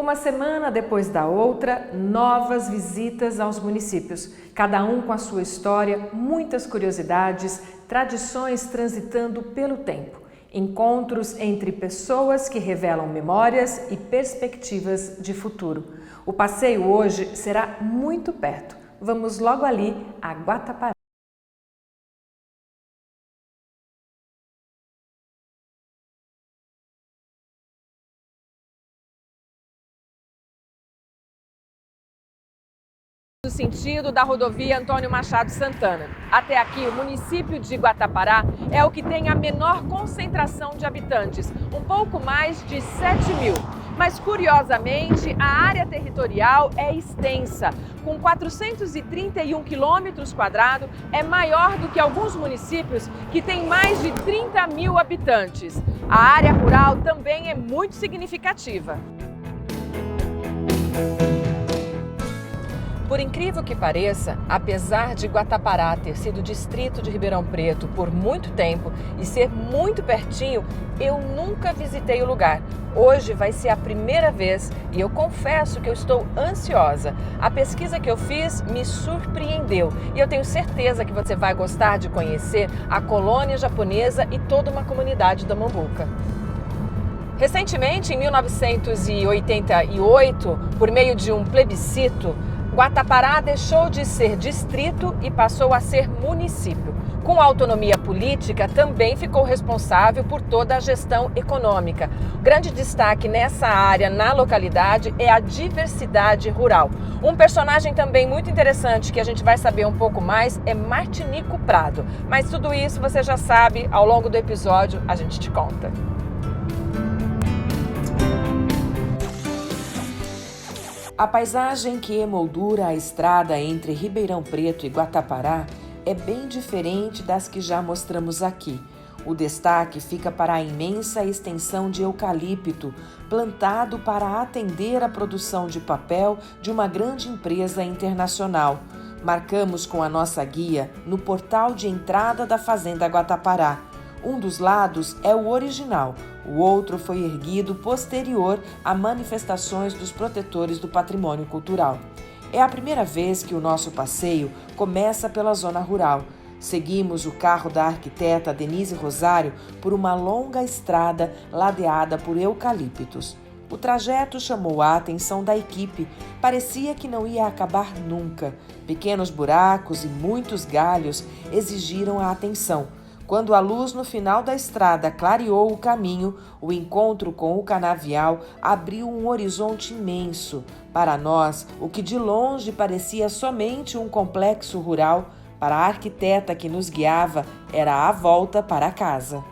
Uma semana depois da outra, novas visitas aos municípios, cada um com a sua história, muitas curiosidades, tradições transitando pelo tempo. Encontros entre pessoas que revelam memórias e perspectivas de futuro. O passeio hoje será muito perto. Vamos logo ali a Guatapará. No sentido da rodovia Antônio Machado Santana. Até aqui, o município de Guatapará é o que tem a menor concentração de habitantes, um pouco mais de 7.000. Mas, curiosamente, a área territorial é extensa. Com 431 quilômetros quadrados, é maior do que alguns municípios que têm mais de 30.000 habitantes. A área rural também é muito significativa. Por incrível que pareça, apesar de Guatapará ter sido distrito de Ribeirão Preto por muito tempo e ser muito pertinho, eu nunca visitei o lugar. Hoje vai ser a primeira vez e eu confesso que eu estou ansiosa. A pesquisa que eu fiz me surpreendeu e eu tenho certeza que você vai gostar de conhecer a colônia japonesa e toda uma comunidade da Mambuca. Recentemente, em 1988, por meio de um plebiscito, Guatapará deixou de ser distrito e passou a ser município. Com autonomia política, também ficou responsável por toda a gestão econômica. O grande destaque nessa área, na localidade, é a diversidade rural. Um personagem também muito interessante que a gente vai saber um pouco mais é Martinico Prado. Mas tudo isso você já sabe, ao longo do episódio a gente te conta. A paisagem que emoldura a estrada entre Ribeirão Preto e Guatapará é bem diferente das que já mostramos aqui. O destaque fica para a imensa extensão de eucalipto, plantado para atender a produção de papel de uma grande empresa internacional. Marcamos com a nossa guia no portal de entrada da Fazenda Guatapará. Um dos lados é o original, o outro foi erguido posterior a manifestações dos protetores do patrimônio cultural. É a primeira vez que o nosso passeio começa pela zona rural. Seguimos o carro da arquiteta Denise Rosário por uma longa estrada ladeada por eucaliptos. O trajeto chamou a atenção da equipe, parecia que não ia acabar nunca. Pequenos buracos e muitos galhos exigiram a atenção. Quando a luz no final da estrada clareou o caminho, o encontro com o canavial abriu um horizonte imenso. Para nós, o que de longe parecia somente um complexo rural, para a arquiteta que nos guiava, era a volta para casa.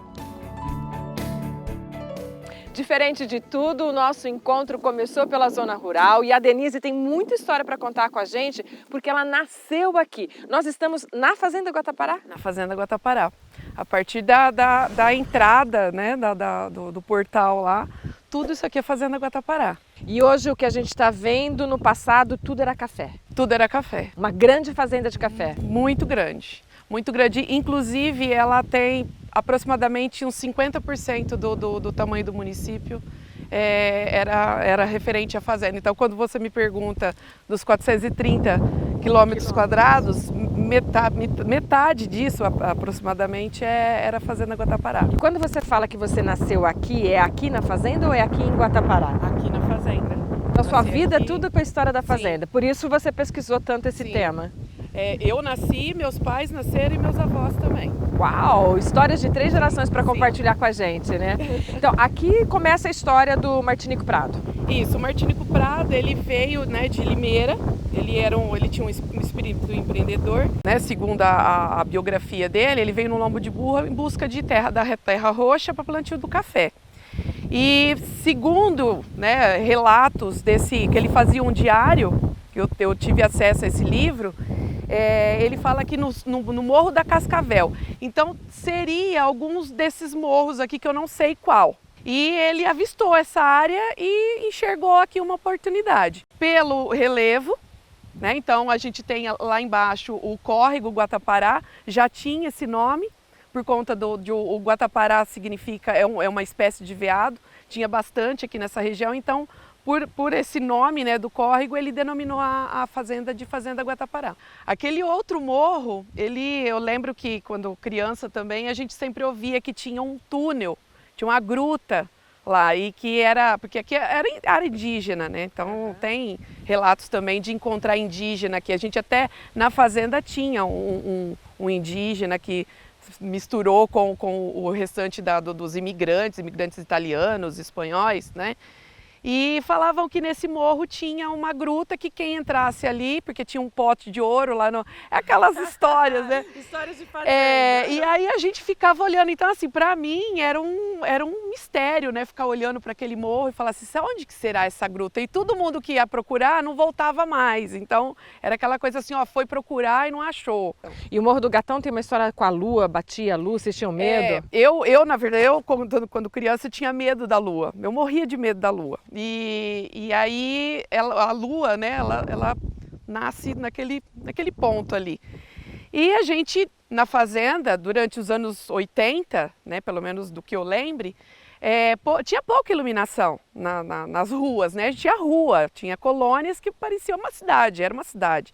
Diferente de tudo, o nosso encontro começou pela zona rural e a Denise tem muita história para contar com a gente, porque ela nasceu aqui. Nós estamos na Fazenda Guatapará? Na Fazenda Guatapará. A partir da entrada, né, do portal lá, tudo isso aqui é Fazenda Guatapará. E hoje o que a gente está vendo, no passado, tudo era café. Tudo era café. Uma grande fazenda de café. Muito grande. Muito grande. Inclusive, ela tem aproximadamente uns 50% do tamanho do município. Era referente à fazenda. Então, quando você me pergunta dos 430 quilômetros quadrados, metade disso aproximadamente era a Fazenda Guatapará. Quando você fala que você nasceu aqui, é aqui na fazenda ou é aqui em Guatapará? Aqui na fazenda. A sua vida aqui, tudo com a história da fazenda. Sim. Por isso você pesquisou tanto esse tema. Eu nasci, meus pais nasceram e meus avós também. Uau! Histórias de 3 gerações para compartilhar com a gente, né? Então, aqui começa a história do Martinico Prado. Isso, o Martinico Prado, ele veio, né, de Limeira, ele tinha um espírito empreendedor, né, segundo a biografia dele, ele veio no lombo de burro em busca de terra roxa para plantio do café. E segundo, né, relatos que ele fazia um diário, que eu tive acesso a esse livro, ele fala que no Morro da Cascavel. Então, seria alguns desses morros aqui que eu não sei qual. E ele avistou essa área e enxergou aqui uma oportunidade. Pelo relevo, né? Então a gente tem lá embaixo o córrego Guatapará, já tinha esse nome, por conta o Guatapará significa, é uma espécie de veado, tinha bastante aqui nessa região, então por esse nome, né, do córrego, ele denominou a fazenda de Fazenda Guatapará. Aquele outro morro, eu lembro que quando criança também, a gente sempre ouvia que tinha um túnel, tinha uma gruta lá, e que porque aqui era área indígena, né? Então tem relatos também de encontrar indígena aqui. A gente até na fazenda tinha um indígena que misturou com o restante dos imigrantes italianos, espanhóis, né? E falavam que nesse morro tinha uma gruta que quem entrasse ali, porque tinha um pote de ouro lá no... Aquelas histórias, né? Histórias de fazenda. E aí a gente ficava olhando. Então, assim, para mim era um mistério, né? Ficar olhando para aquele morro e falar assim, onde que será essa gruta? E todo mundo que ia procurar não voltava mais. Então, era aquela coisa assim, ó, foi procurar e não achou. E o Morro do Gatão tem uma história com a lua, batia a lua, vocês tinham medo? Na verdade, quando criança, eu tinha medo da lua. Eu morria de medo da lua. E aí a lua, né, ela nasce naquele ponto ali. E a gente, na fazenda, durante os anos 80, né, pelo menos do que eu lembre, tinha pouca iluminação nas ruas, né? Tinha rua, tinha colônias que pareciam uma cidade, era uma cidade.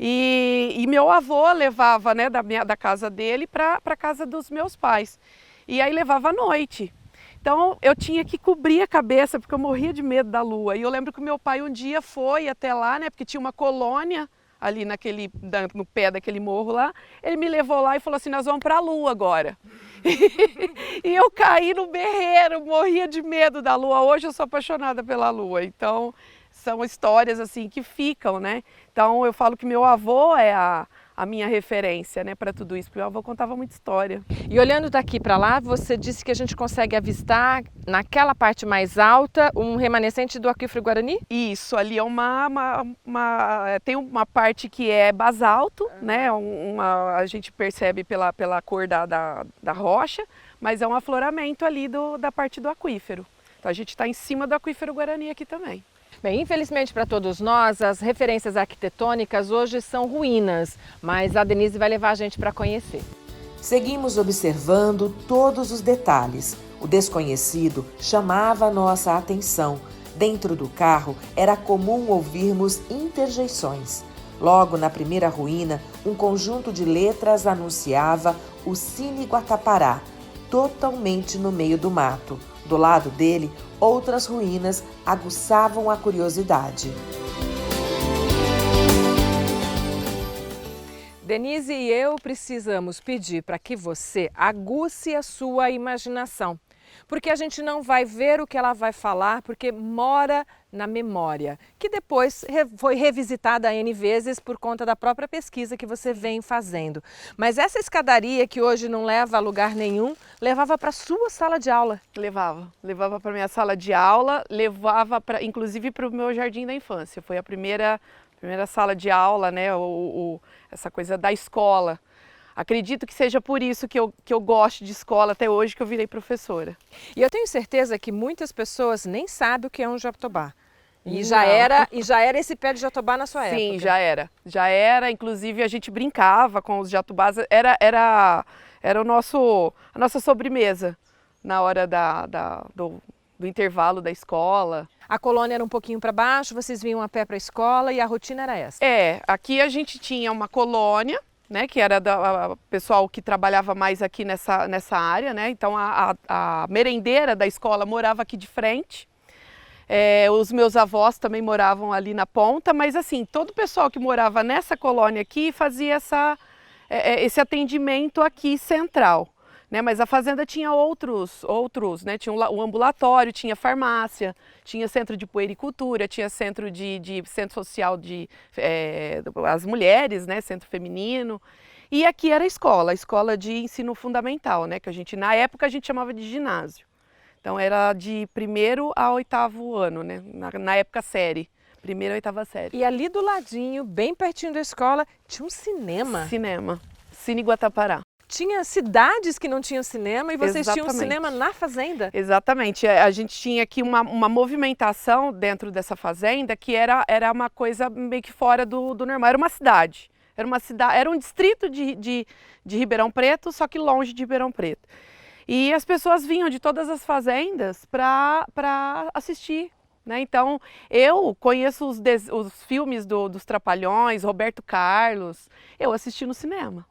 E meu avô levava, né, da casa dele para a casa dos meus pais. E aí levava à noite. Então eu tinha que cobrir a cabeça porque eu morria de medo da lua. E eu lembro que o meu pai um dia foi até lá, né, porque tinha uma colônia ali no pé daquele morro lá. Ele me levou lá e falou assim, nós vamos para a lua agora. E eu caí no berreiro, morria de medo da lua. Hoje eu sou apaixonada pela lua. Então são histórias assim que ficam, né? Então eu falo que meu avô é a minha referência, né, para tudo isso, porque meu avô contava muita história. E olhando daqui para lá, você disse que a gente consegue avistar naquela parte mais alta um remanescente do aquífero Guarani? Isso, ali é tem uma parte que é basalto, né, a gente percebe pela cor da rocha, mas é um afloramento ali da parte do aquífero. Então a gente está em cima do aquífero Guarani aqui também. Bem, infelizmente para todos nós, as referências arquitetônicas hoje são ruínas, mas a Denise vai levar a gente para conhecer. Seguimos observando todos os detalhes. O desconhecido chamava a nossa atenção. Dentro do carro era comum ouvirmos interjeições. Logo na primeira ruína, um conjunto de letras anunciava o Cine Guatapará, totalmente no meio do mato. Do lado dele, outras ruínas aguçavam a curiosidade. Denise e eu precisamos pedir para que você aguce a sua imaginação, porque a gente não vai ver o que ela vai falar, porque mora na memória, que depois foi revisitada N vezes por conta da própria pesquisa que você vem fazendo. Mas essa escadaria que hoje não leva a lugar nenhum, levava para a sua sala de aula? Levava para minha sala de aula, levava inclusive para o meu jardim da infância. Foi a primeira sala de aula, né, essa coisa da escola. Acredito que seja por isso que eu gosto de escola até hoje, que eu virei professora. E eu tenho certeza que muitas pessoas nem sabem o que é um jatobá. E já era esse pé de jatobá na sua época? Sim, já era. Inclusive a gente brincava com os jatobás. Era a nossa sobremesa na hora do intervalo da escola. A colônia era um pouquinho para baixo, vocês vinham a pé para a escola e a rotina era essa? Aqui a gente tinha uma colônia, né, que era do pessoal que trabalhava mais aqui nessa área, né? Então a merendeira da escola morava aqui de frente. Os meus avós também moravam ali na ponta, mas assim, todo o pessoal que morava nessa colônia aqui fazia esse atendimento aqui central, né? Mas a fazenda tinha outros, né? Tinha o ambulatório, tinha farmácia, tinha centro de puericultura, tinha centro centro social as mulheres, né? Centro feminino. E aqui era a escola de ensino fundamental, né? Que na época a gente chamava de ginásio. Então era de 1º a 8º ano, né? Na época série, 1ª a 8ª série. E ali do ladinho, bem pertinho da escola, tinha um cinema. Cine Guatapará. Tinha cidades que não tinham cinema e vocês tinham um cinema na fazenda? Exatamente. A gente tinha aqui uma movimentação dentro dessa fazenda que era uma coisa meio que fora do normal. Era uma cidade. Era um distrito de Ribeirão Preto, só que longe de Ribeirão Preto. E as pessoas vinham de todas as fazendas para assistir né? Então, eu conheço os filmes dos Trapalhões, Roberto Carlos, eu assisti no cinema.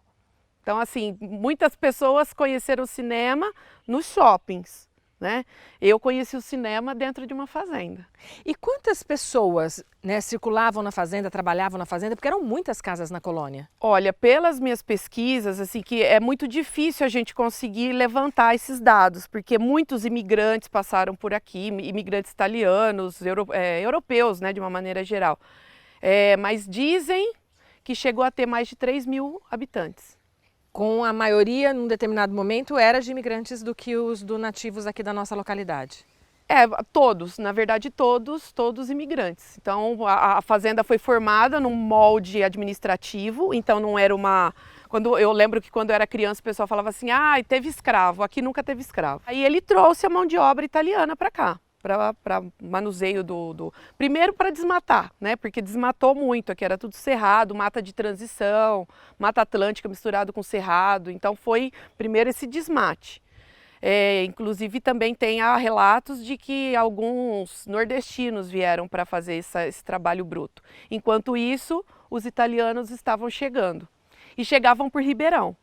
Então, assim, muitas pessoas conheceram o cinema nos shoppings, né? Eu conheci o cinema dentro de uma fazenda. E quantas pessoas, né, circulavam na fazenda, trabalhavam na fazenda? Porque eram muitas casas na colônia. Olha, pelas minhas pesquisas, assim, que é muito difícil a gente conseguir levantar esses dados, porque muitos imigrantes passaram por aqui, imigrantes italianos, europeus, né, de uma maneira geral. Mas dizem que chegou a ter mais de 3.000 habitantes. Com a maioria, num determinado momento, era de imigrantes do que os nativos aqui da nossa localidade. Todos, na verdade todos imigrantes. Então a fazenda foi formada num molde administrativo, então não era uma... Eu lembro que quando eu era criança o pessoal falava assim, teve escravo, aqui nunca teve escravo. Aí ele trouxe a mão de obra italiana para cá, para manuseio primeiro para desmatar, né? Porque desmatou muito, aqui era tudo cerrado, mata de transição, mata atlântica misturado com cerrado, então foi primeiro esse desmate. Inclusive também tem relatos de que alguns nordestinos vieram para fazer esse trabalho bruto. Enquanto isso, os italianos estavam chegando. E chegavam por Ribeirão.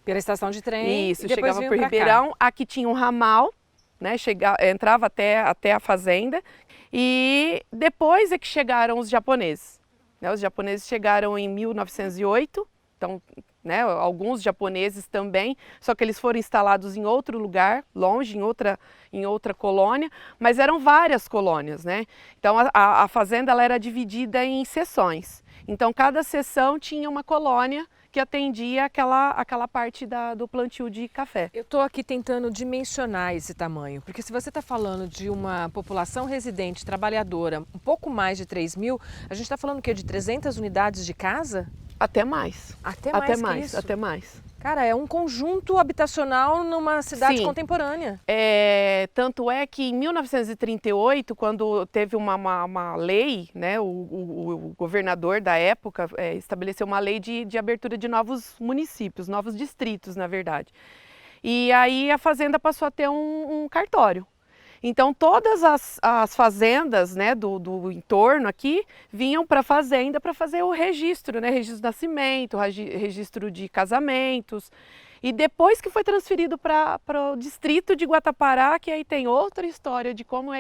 Pela estação de trem. Isso, chegavam por Ribeirão. Cá. Aqui tinha um ramal, né, entrava até a fazenda. E depois é que chegaram os japoneses. Né, os japoneses chegaram em 1908. Então, né, alguns japoneses também, só que eles foram instalados em outro lugar, longe, em outra colônia, mas eram várias colônias, né? Então a fazenda ela era dividida em seções. Então cada seção tinha uma colônia que atendia aquela parte do plantio de café. Eu estou aqui tentando dimensionar esse tamanho, porque se você está falando de uma população residente, trabalhadora, um pouco mais de 3.000, a gente está falando o quê? De 300 unidades de casa? Até mais. Até mais. Até mais. Cara, é um conjunto habitacional numa cidade Sim. Contemporânea. Tanto é que em 1938, quando teve uma lei, né, o governador da época estabeleceu uma lei de abertura de novos municípios, novos distritos, na verdade. E aí a fazenda passou a ter um cartório. Então todas as fazendas, né, do entorno aqui vinham para a fazenda para fazer o registro, né, registro de nascimento, registro de casamentos. E depois que foi transferido para o distrito de Guatapará, que aí tem outra história de como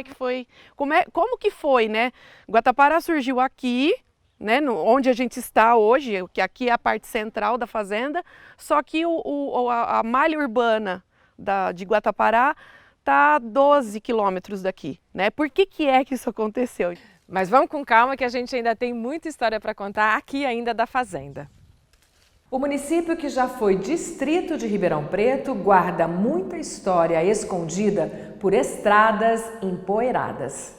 que foi, né? Guatapará surgiu aqui, né, onde a gente está hoje, que aqui é a parte central da fazenda, só que a malha urbana de Guatapará está a 12 quilômetros daqui, né? Por que isso aconteceu? Mas vamos com calma que a gente ainda tem muita história para contar aqui ainda da fazenda. O município que já foi distrito de Ribeirão Preto guarda muita história escondida por estradas empoeiradas.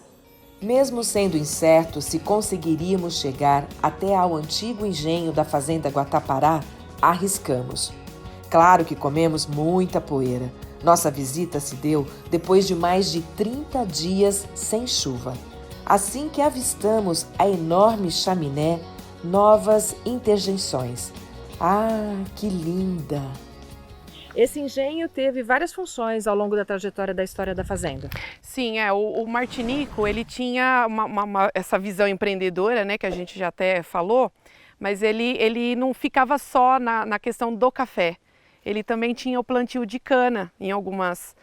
Mesmo sendo incerto se conseguiríamos chegar até ao antigo engenho da fazenda Guatapará, arriscamos. Claro que comemos muita poeira. Nossa visita se deu depois de mais de 30 dias sem chuva. Assim que avistamos a enorme chaminé, novas interjeições. Ah, que linda! Esse engenho teve várias funções ao longo da trajetória da história da fazenda. Sim, o Martinico, ele tinha essa visão empreendedora, né, que a gente já até falou, mas ele não ficava só na questão do café. Ele também tinha o plantio de cana em algumas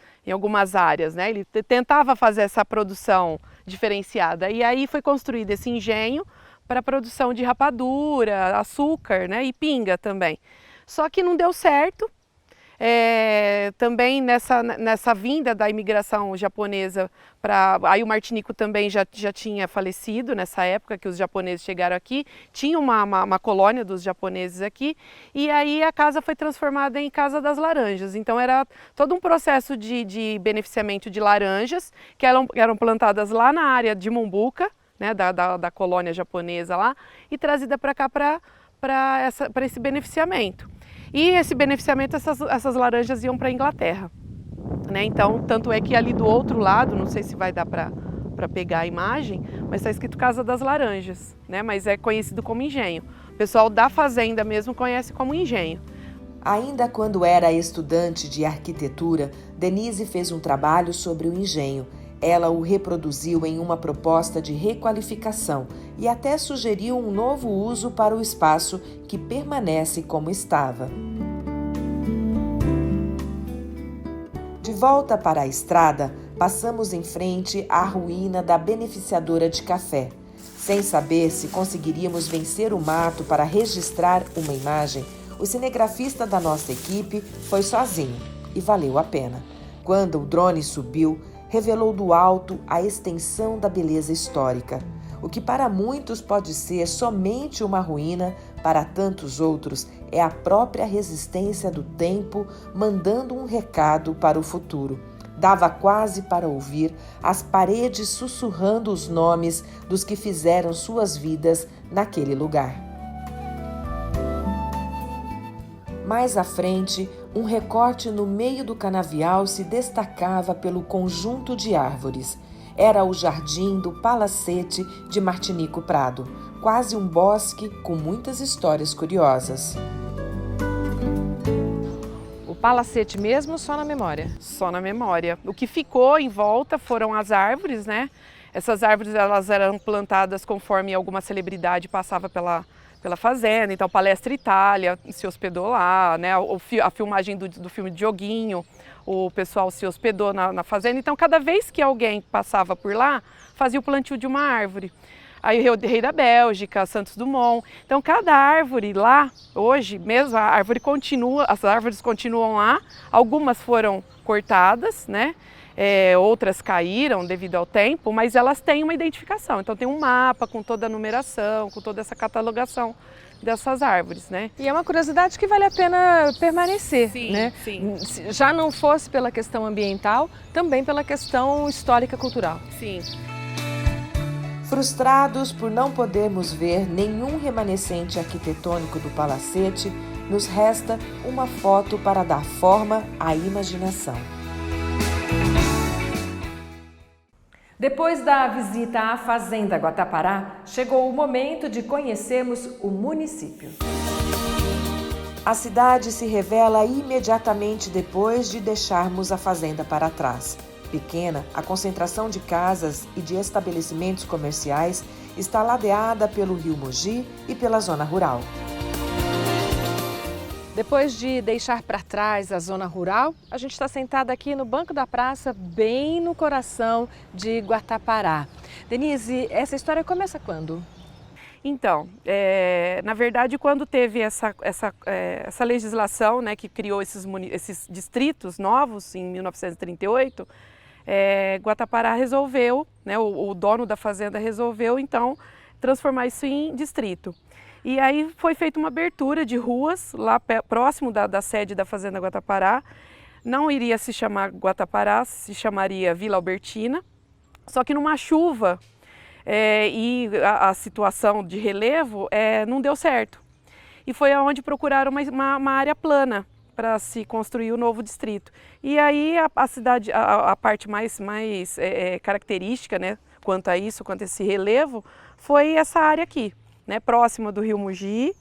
áreas, né? Ele tentava fazer essa produção diferenciada. E aí foi construído esse engenho para a produção de rapadura, açúcar, né? E pinga também. Só que não deu certo. Também nessa vinda da imigração japonesa, aí o Martinico também já tinha falecido nessa época que os japoneses chegaram aqui, tinha uma colônia dos japoneses aqui, e aí a casa foi transformada em Casa das Laranjas. Então era todo um processo de beneficiamento de laranjas, que eram plantadas lá na área de Mumbuca, né, da colônia japonesa lá, e trazida para cá para esse beneficiamento. E esse beneficiamento, essas laranjas iam para a Inglaterra, né? Então, tanto é que ali do outro lado, não sei se vai dar para pegar a imagem, mas está escrito Casa das Laranjas, né? Mas é conhecido como engenho. O pessoal da fazenda mesmo conhece como engenho. Ainda quando era estudante de arquitetura, Denise fez um trabalho sobre o engenho, Ela o reproduziu em uma proposta de requalificação e até sugeriu um novo uso para o espaço que permanece como estava. De volta para a estrada, passamos em frente à ruína da beneficiadora de café. Sem saber se conseguiríamos vencer o mato para registrar uma imagem, o cinegrafista da nossa equipe foi sozinho e valeu a pena. Quando o drone subiu, revelou do alto a extensão da beleza histórica. O que para muitos pode ser somente uma ruína, para tantos outros é a própria resistência do tempo mandando um recado para o futuro. Dava quase para ouvir as paredes sussurrando os nomes dos que fizeram suas vidas naquele lugar. Mais à frente, um recorte no meio do canavial se destacava pelo conjunto de árvores. Era o jardim do Palacete de Martinico Prado, quase um bosque com muitas histórias curiosas. O Palacete mesmo, só na memória? Só na memória. O que ficou em volta foram as árvores, né? Essas árvores elas eram plantadas conforme alguma celebridade passava pela fazenda. Então, Palestra Itália se hospedou lá, né? A filmagem do filme Dioguinho, o pessoal se hospedou na fazenda. Então, cada vez que alguém passava por lá, fazia o plantio de uma árvore. Aí o rei da Bélgica, Santos Dumont. Então, cada árvore lá, hoje mesmo, as árvores continuam lá. Algumas foram cortadas, né? Outras caíram devido ao tempo, mas elas têm uma identificação. Então, tem um mapa com toda a numeração, com toda essa catalogação dessas árvores, né? E é uma curiosidade que vale a pena permanecer, sim, né? Sim. Já não fosse pela questão ambiental, também pela questão histórica cultural. Sim. Frustrados por não podermos ver nenhum remanescente arquitetônico do palacete, nos resta uma foto para dar forma à imaginação. Depois da visita à Fazenda Guatapará, chegou o momento de conhecermos o município. A cidade se revela imediatamente depois de deixarmos a fazenda para trás. Pequena, a concentração de casas e de estabelecimentos comerciais está ladeada pelo rio Mogi e pela zona rural. Depois de deixar para trás a zona rural, a gente está sentada aqui no banco da praça, bem no coração de Guatapará. Denise, essa história começa quando? Então, na verdade, quando teve essa legislação, né, que criou esses distritos novos em 1938, Guatapará resolveu, né, o dono da fazenda resolveu, então, transformar isso em distrito. E aí foi feita uma abertura de ruas lá próximo da sede da Fazenda Guatapará. Não iria se chamar Guatapará, se chamaria Vila Albertina. Só que numa chuva e a situação de relevo não deu certo. E foi aonde procuraram uma área plana para se construir o novo distrito. E aí a cidade, a parte mais característica, né, quanto a esse relevo, foi essa área aqui, né, próxima do rio Mogi,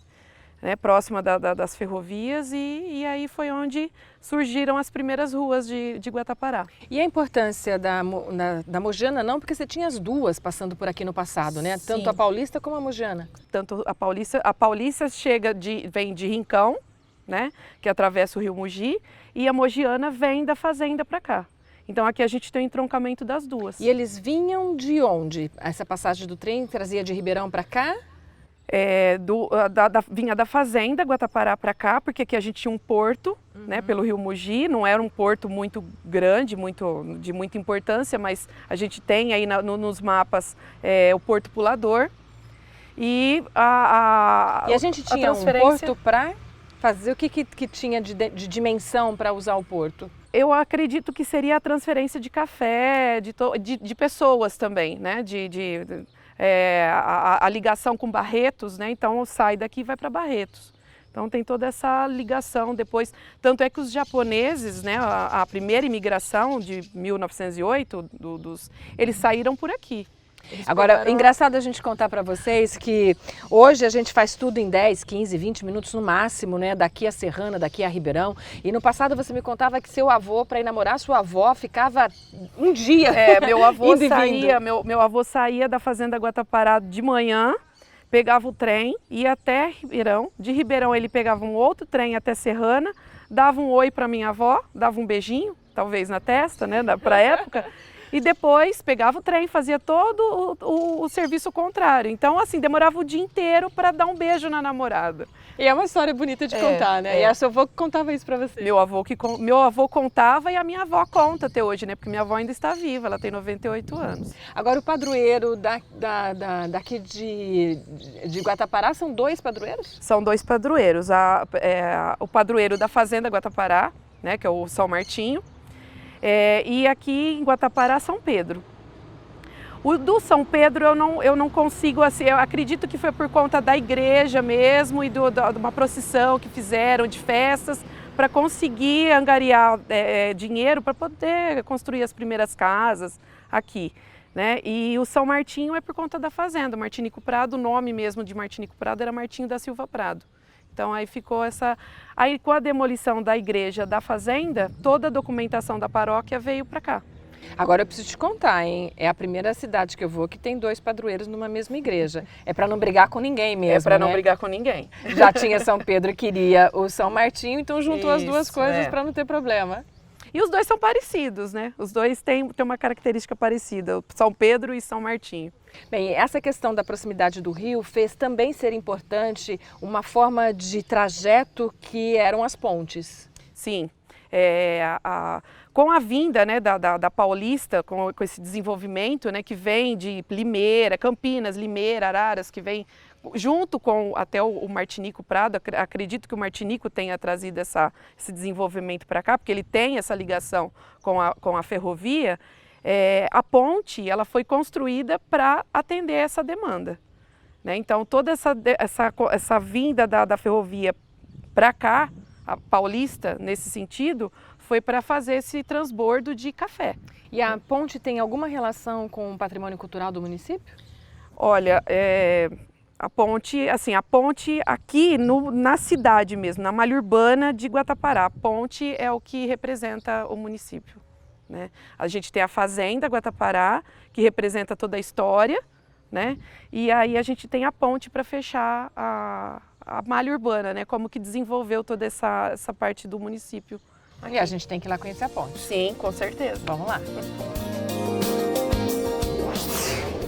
né, próxima das ferrovias, e aí foi onde surgiram as primeiras ruas de Guatapará. E a importância da Mogiana não, porque você tinha as duas passando por aqui no passado, né? Sim. Tanto a Paulista como a Mogiana. Tanto a Paulista vem de Rincão, né, que atravessa o rio Mogi, e a Mogiana vem da fazenda para cá. Então aqui a gente tem o entroncamento das duas. E eles vinham de onde? Essa passagem do trem trazia de Ribeirão para cá? Vinha da fazenda Guatapará para cá, porque aqui a gente tinha um porto, né, pelo rio Mogi. Não era um porto muito grande, de muita importância, mas a gente tem aí nos mapas o Porto Pulador. E a gente tinha um porto para fazer o que tinha de dimensão para usar o porto? Eu acredito que seria a transferência de café, de pessoas também, né? A ligação com Barretos, né? Então sai daqui e vai para Barretos. Então tem toda essa ligação depois. Tanto é que os japoneses, né? A primeira imigração de 1908, eles saíram por aqui. Agora, engraçado a gente contar para vocês que hoje a gente faz tudo em 10, 15, 20 minutos no máximo, né? Daqui a Serrana, daqui a Ribeirão. E no passado você me contava que seu avô, para ir namorar sua avó, ficava um dia. Meu avô indo e saía, vindo. meu avô saía da fazenda Guatapará de manhã, pegava o trem, ia até Ribeirão. De Ribeirão ele pegava um outro trem até Serrana, dava um oi para minha avó, dava um beijinho, talvez na testa, né? Para a época. E depois pegava o trem, fazia todo o serviço contrário. Então, assim, demorava o dia inteiro para dar um beijo na namorada. E é uma história bonita de contar, né? E a seu avô que contava isso para você. Meu avô contava e a minha avó conta até hoje, né? Porque minha avó ainda está viva, ela tem 98 anos. Agora, o padroeiro daqui de Guatapará, são 2 padroeiros? São 2 padroeiros. O padroeiro da fazenda Guatapará, né? Que é o São Martinho. E aqui em Guatapará, São Pedro. O do São Pedro eu não consigo, assim, eu acredito que foi por conta da igreja mesmo e de uma procissão que fizeram de festas para conseguir angariar dinheiro para poder construir as primeiras casas aqui, né? E o São Martinho é por conta da fazenda, Martinico Prado, o nome mesmo de Martinico Prado era Martinho da Silva Prado. Então aí ficou essa... Aí com a demolição da igreja da fazenda, toda a documentação da paróquia veio para cá. Agora eu preciso te contar, hein? É a primeira cidade que eu vou que tem 2 padroeiros numa mesma igreja. É para não brigar com ninguém mesmo, É para não né? brigar com ninguém. Já tinha São Pedro e queria o São Martinho, então juntou as duas Isso, coisas para não ter problema. E os 2 são parecidos, né? Os 2 têm uma característica parecida, São Pedro e São Martinho. Bem, essa questão da proximidade do rio fez também ser importante uma forma de trajeto que eram as pontes. Sim, com a vinda, né, da Paulista, com esse desenvolvimento, né, que vem de Limeira, Campinas, Limeira, Araras, que vem junto com até o Martinico Prado, acredito que o Martinico tenha trazido esse desenvolvimento para cá, porque ele tem essa ligação com a ferrovia. A ponte ela foi construída para atender essa demanda, né? Então toda essa vinda da ferrovia para cá, a Paulista, nesse sentido, foi para fazer esse transbordo de café. E a ponte tem alguma relação com o patrimônio cultural do município? Olha, a ponte aqui na cidade mesmo, na malha urbana de Guatapará, a ponte é o que representa o município, né? A gente tem a fazenda Guatapará, que representa toda a história, né? E aí a gente tem a ponte para fechar a malha urbana, né? Como que desenvolveu toda essa parte do município. E a gente tem que ir lá conhecer a ponte. Sim, com certeza. Vamos lá.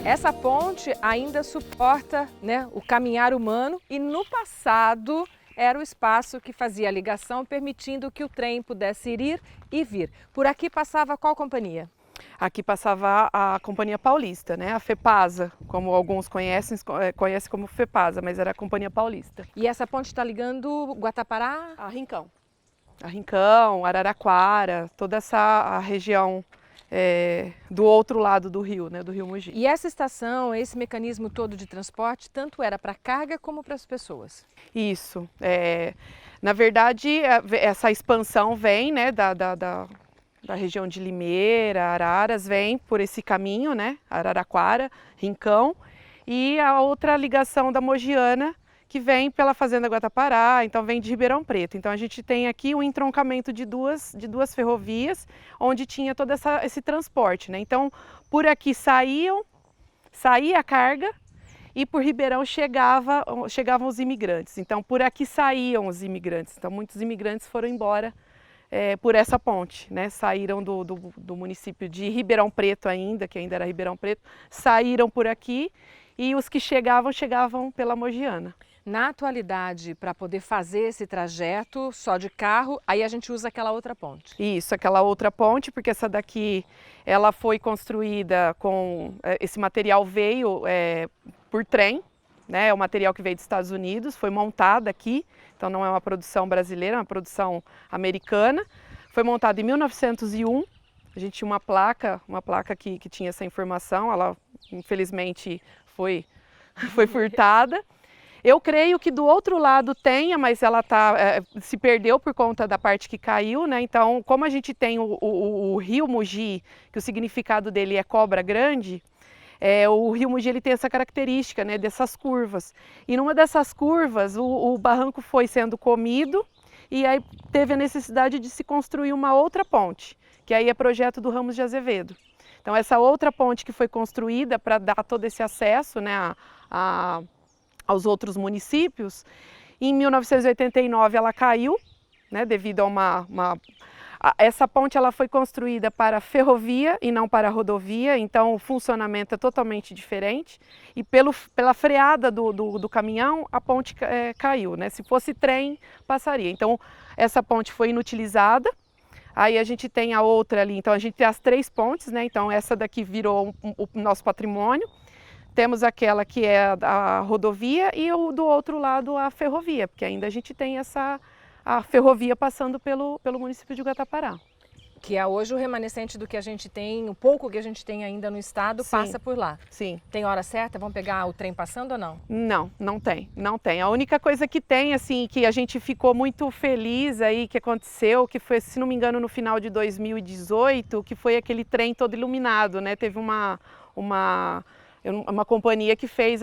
Essa ponte ainda suporta, né, o caminhar humano e no passado era o espaço que fazia a ligação, permitindo que o trem pudesse ir e vir. Por aqui passava qual companhia? Aqui passava a Companhia Paulista, né? A FEPASA, como alguns conhecem como FEPASA, mas era a Companhia Paulista. E essa ponte está ligando Guatapará a Rincão. A Rincão, Araraquara, toda a região do outro lado do rio, né? Do Rio Mogi. E essa estação, esse mecanismo todo de transporte, tanto era para carga como para as pessoas? Isso. Na verdade, essa expansão vem, né, da região de Limeira, Araras, vem por esse caminho, né, Araraquara, Rincão, e a outra ligação da Mogiana, que vem pela Fazenda Guatapará, então vem de Ribeirão Preto. Então a gente tem aqui o entroncamento de duas ferrovias, onde tinha todo esse transporte, né? Então por aqui saía a carga e por Ribeirão chegavam os imigrantes. Então por aqui saíam os imigrantes, então muitos imigrantes foram embora por essa ponte, né? Saíram do município de Ribeirão Preto ainda, que ainda era Ribeirão Preto, saíram por aqui e os que chegavam pela Mogiana. Na atualidade, para poder fazer esse trajeto só de carro, aí a gente usa aquela outra ponte. Isso, aquela outra ponte, porque essa daqui ela foi construída com... Esse material veio por trem, né? É um material que veio dos Estados Unidos, foi montada aqui, então não é uma produção brasileira, é uma produção americana. Foi montada em 1901, a gente tinha uma placa que tinha essa informação, ela infelizmente foi furtada. Eu creio que do outro lado tenha, mas ela se perdeu por conta da parte que caiu, né? Então, como a gente tem o rio Mogi, que o significado dele é cobra grande, o Rio Mogi ele tem essa característica, né, dessas curvas. E numa dessas curvas o barranco foi sendo comido e aí teve a necessidade de se construir uma outra ponte, que aí é projeto do Ramos de Azevedo. Então essa outra ponte que foi construída para dar todo esse acesso, né, aos outros municípios, em 1989 ela caiu, né, devido a essa ponte ela foi construída para ferrovia e não para rodovia, então o funcionamento é totalmente diferente. E pela freada do caminhão, a ponte caiu, né? Se fosse trem, passaria. Então essa ponte foi inutilizada. Aí a gente tem a outra ali, então a gente tem as 3 pontes, né? Então essa daqui virou o nosso patrimônio. Temos aquela que é a rodovia e do outro lado a ferrovia, porque ainda a gente tem a ferrovia passando pelo município de Guatapará. Que é hoje o remanescente do que a gente tem, o pouco que a gente tem ainda no estado, Sim. passa por lá. Sim. Tem hora certa? Vamos pegar o trem passando ou não? Não, não tem. A única coisa que tem, assim, que a gente ficou muito feliz aí, que aconteceu, que foi, se não me engano, no final de 2018, que foi aquele trem todo iluminado, né? Teve uma companhia que fez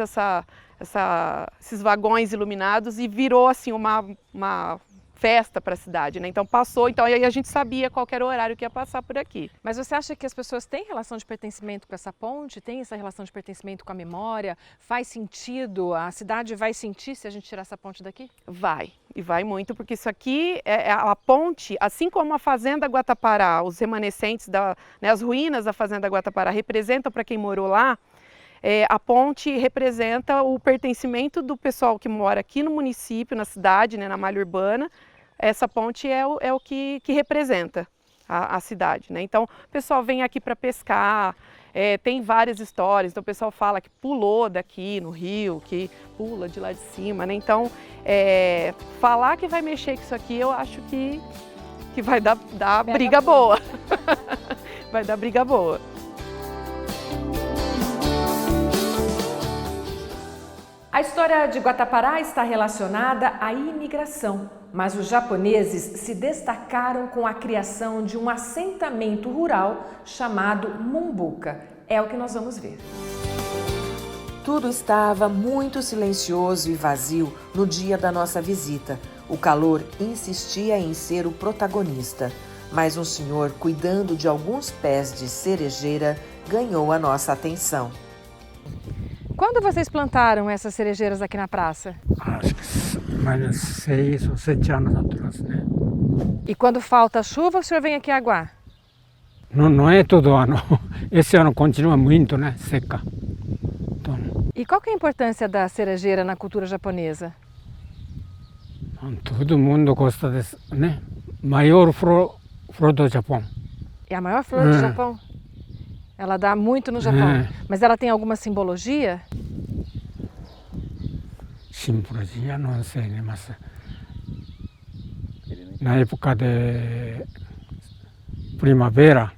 esses vagões iluminados e virou, assim, uma festa para a cidade, né? Então passou, então aí a gente sabia qual era o horário que ia passar por aqui. Mas você acha que as pessoas têm relação de pertencimento com essa ponte? Tem essa relação de pertencimento com a memória? Faz sentido? A cidade vai sentir se a gente tirar essa ponte daqui? Vai, e vai muito, porque isso aqui, a ponte, assim como a Fazenda Guatapará, os remanescentes, né, as ruínas da Fazenda Guatapará representam para quem morou lá, a ponte representa o pertencimento do pessoal que mora aqui no município, na cidade, né, na malha urbana. Essa ponte é o que representa a cidade, né? Então o pessoal vem aqui para pescar, tem várias histórias, então o pessoal fala que pulou daqui no rio, que pula de lá de cima, né? Então falar que vai mexer com isso aqui, eu acho que vai dar briga boa. Vai dar briga boa. A história de Guatapará está relacionada à imigração, mas os japoneses se destacaram com a criação de um assentamento rural chamado Mumbuca. É o que nós vamos ver. Tudo estava muito silencioso e vazio no dia da nossa visita. O calor insistia em ser o protagonista, mas um senhor cuidando de alguns pés de cerejeira ganhou a nossa atenção. Quando vocês plantaram essas cerejeiras aqui na praça? Acho que mais 6 ou 7 anos atrás, né? E quando falta chuva, o senhor vem aqui aguar? Não é todo ano. Esse ano continua muito, né? Seca. Então, E qual que é a importância da cerejeira na cultura japonesa? todo mundo gosta desse, né? Maior flor do Japão. É a maior flor do Japão? Ela dá muito no Japão. Mas ela tem alguma simbologia? Simbologia, não sei, né? Mas na época de primavera,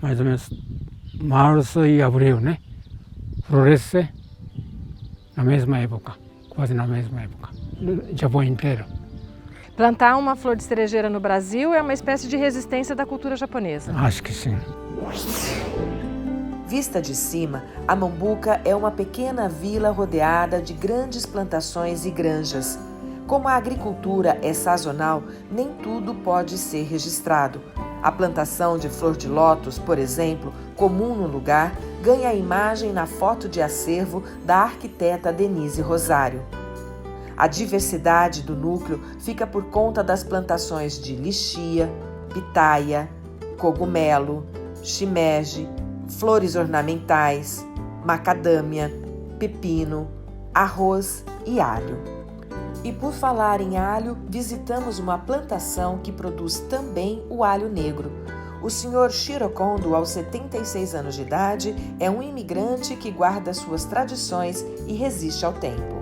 mais ou menos março e abril, né? Floresce na mesma época, quase na mesma época, no Japão inteiro. Plantar uma flor de cerejeira no Brasil é uma espécie de resistência da cultura japonesa. Acho que sim. Vista de cima, a Mumbuca é uma pequena vila rodeada de grandes plantações e granjas. Como a agricultura é sazonal, nem tudo pode ser registrado. A plantação de flor de lótus, por exemplo, comum no lugar, ganha imagem na foto de acervo da arquiteta Denise Rosário. A diversidade do núcleo fica por conta das plantações de lixia, pitaia, cogumelo, shimeji, flores ornamentais, macadâmia, pepino, arroz e alho. E por falar em alho, visitamos uma plantação que produz também o alho negro. O Sr. Shiro Kondo, aos 76 anos de idade, é um imigrante que guarda suas tradições e resiste ao tempo.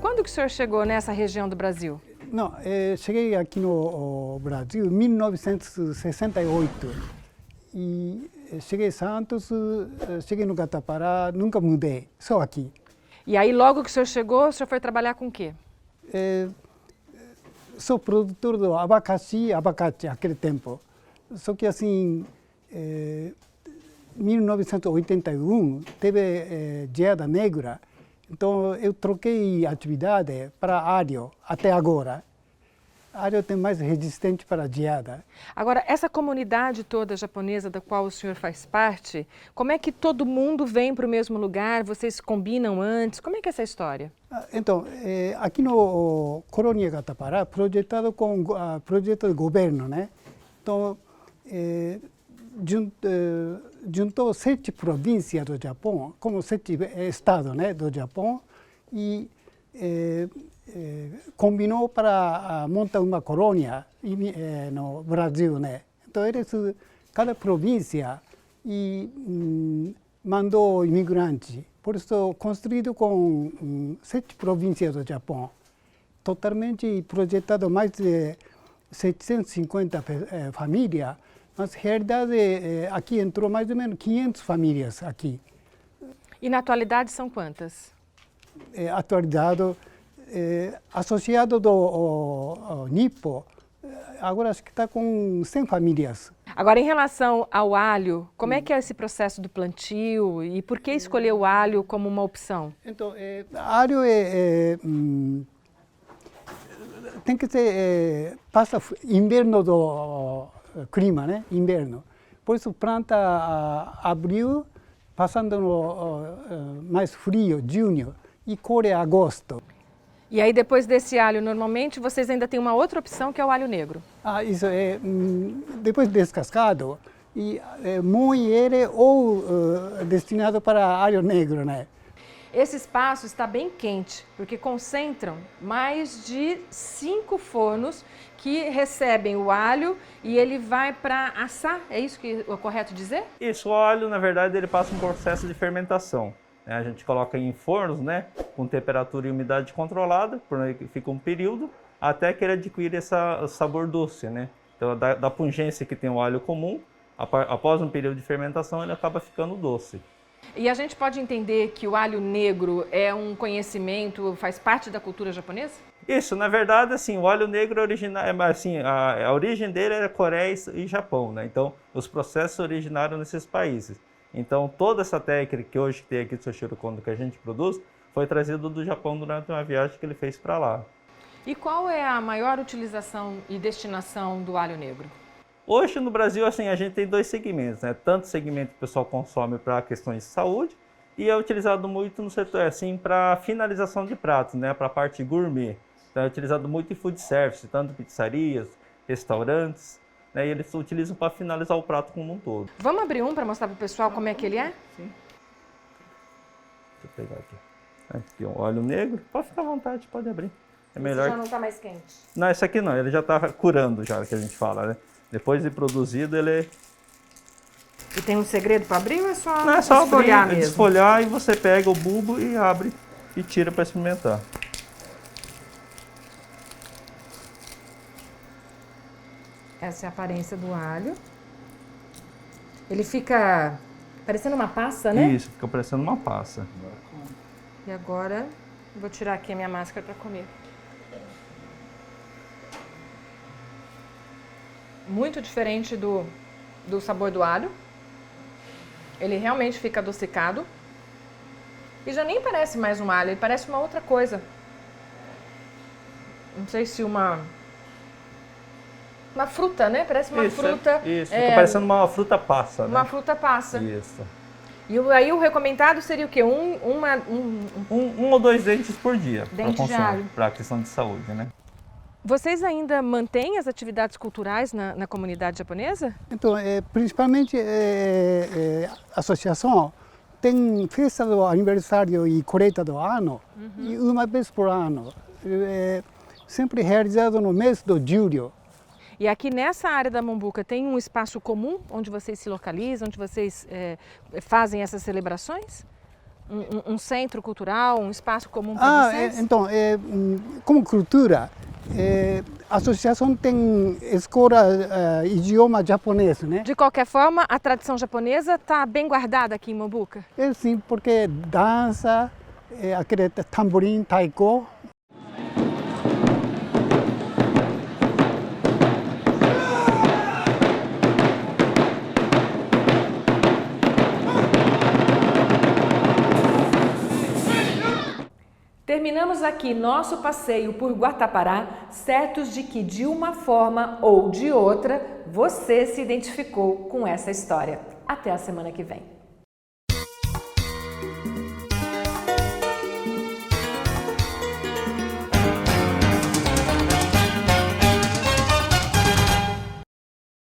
Quando que o senhor chegou nessa região do Brasil? Não, cheguei aqui no Brasil em 1968 e cheguei em Santos, cheguei no Guatapará, nunca mudei, só aqui. E aí logo que o senhor foi trabalhar com o quê? Sou produtor do abacate naquele tempo. Só que assim, 1981 teve geada negra, então eu troquei atividade para alho até agora. Alho tem mais resistente para a geada. Agora, essa comunidade toda japonesa da qual o senhor faz parte, como é que todo mundo vem para o mesmo lugar? Vocês combinam antes? Como é que é essa história? Então, aqui no Colônia Gatapará, projetado com projeto do governo, né? Então, juntou 7 províncias do Japão, como 7 estados, né, do Japão, e combinou para montar uma colônia no Brasil, né? Então, cada província mandou imigrantes. Por isso, construído com 7 províncias do Japão, totalmente projetado mais de 750 famílias, mas na realidade aqui entrou mais ou menos 500 famílias aqui. E na atualidade são quantas? Atualizado, associado do Nippon, agora acho que está com 100 famílias. Agora, em relação ao alho, como é que é esse processo do plantio e por que escolher o alho como uma opção? Então, alho tem que ser passa inverno do clima, né? Inverno. Por isso planta abril, passando no mais frio, junho, e colhe agosto. E aí depois desse alho, normalmente vocês ainda têm uma outra opção que é o alho negro. Isso é depois descascado e moe ele ou destinado para alho negro, né? Esse espaço está bem quente, porque concentram mais de 5 fornos que recebem o alho e ele vai para assar. É isso que é correto dizer? Isso, o alho, na verdade, ele passa um processo de fermentação. A gente coloca em fornos, né, com temperatura e umidade controlada, por aí fica um período, até que ele adquire esse sabor doce, né? Então, da pungência que tem o alho comum, após um período de fermentação, ele acaba ficando doce. E a gente pode entender que o alho negro é um conhecimento, faz parte da cultura japonesa? Isso, na verdade, assim, o alho negro a origem dele era Coreia e Japão, né? Então, os processos originaram nesses países. Então, toda essa técnica que hoje tem aqui do Soichiro Kondo que a gente produz, foi trazido do Japão durante uma viagem que ele fez para lá. E qual é a maior utilização e destinação do alho negro? Hoje no Brasil, assim, a gente tem 2 segmentos, né? Tanto o segmento que o pessoal consome para questões de saúde e é utilizado muito no setor, assim, para finalização de pratos, né? Para a parte gourmet. Então, é utilizado muito em food service, tanto pizzarias, restaurantes, né? E eles utilizam para finalizar o prato como um todo. Vamos abrir um para mostrar para o pessoal como é que ele é? Sim. Deixa eu pegar aqui. Aqui o óleo negro. Pode ficar à vontade, pode abrir. É melhor. Esse já não está mais quente? Não, esse aqui não. Ele já está curando, já, que a gente fala, né? Depois de produzido, ele... E tem um segredo para abrir ou é só, Não, é só desfolhar abrir, mesmo? desfolhar e você pega o bulbo e abre e tira para experimentar. Essa é a aparência do alho. Ele fica parecendo uma passa, né? Isso, fica parecendo uma passa. E agora, vou tirar aqui a minha máscara para comer. Muito diferente do sabor do alho. Ele realmente fica adocicado. E já nem parece mais um alho, ele parece uma outra coisa. Não sei se uma fruta, né? Parece uma fruta. Isso, fica parecendo uma fruta passa, né? Uma fruta passa. Isso. E aí o recomendado seria o quê? Um ou 2 dentes por dia para dente de alho. consumo, para questão de saúde, né? Vocês ainda mantêm as atividades culturais na comunidade japonesa? Então, principalmente a associação tem festa do aniversário e colheita do ano, e uma vez por ano, sempre realizado no mês de julho. E aqui nessa área da Mombuca tem um espaço comum onde vocês se localizam, onde vocês fazem essas celebrações? Um centro cultural, um espaço comum para vocês? Então, como cultura, a associação tem escola idioma japonês, né? De qualquer forma, a tradição japonesa está bem guardada aqui em Mombuca? Sim, porque dança, aquele tamborim, taiko. Terminamos aqui nosso passeio por Guatapará, certos de que de uma forma ou de outra você se identificou com essa história. Até a semana que vem.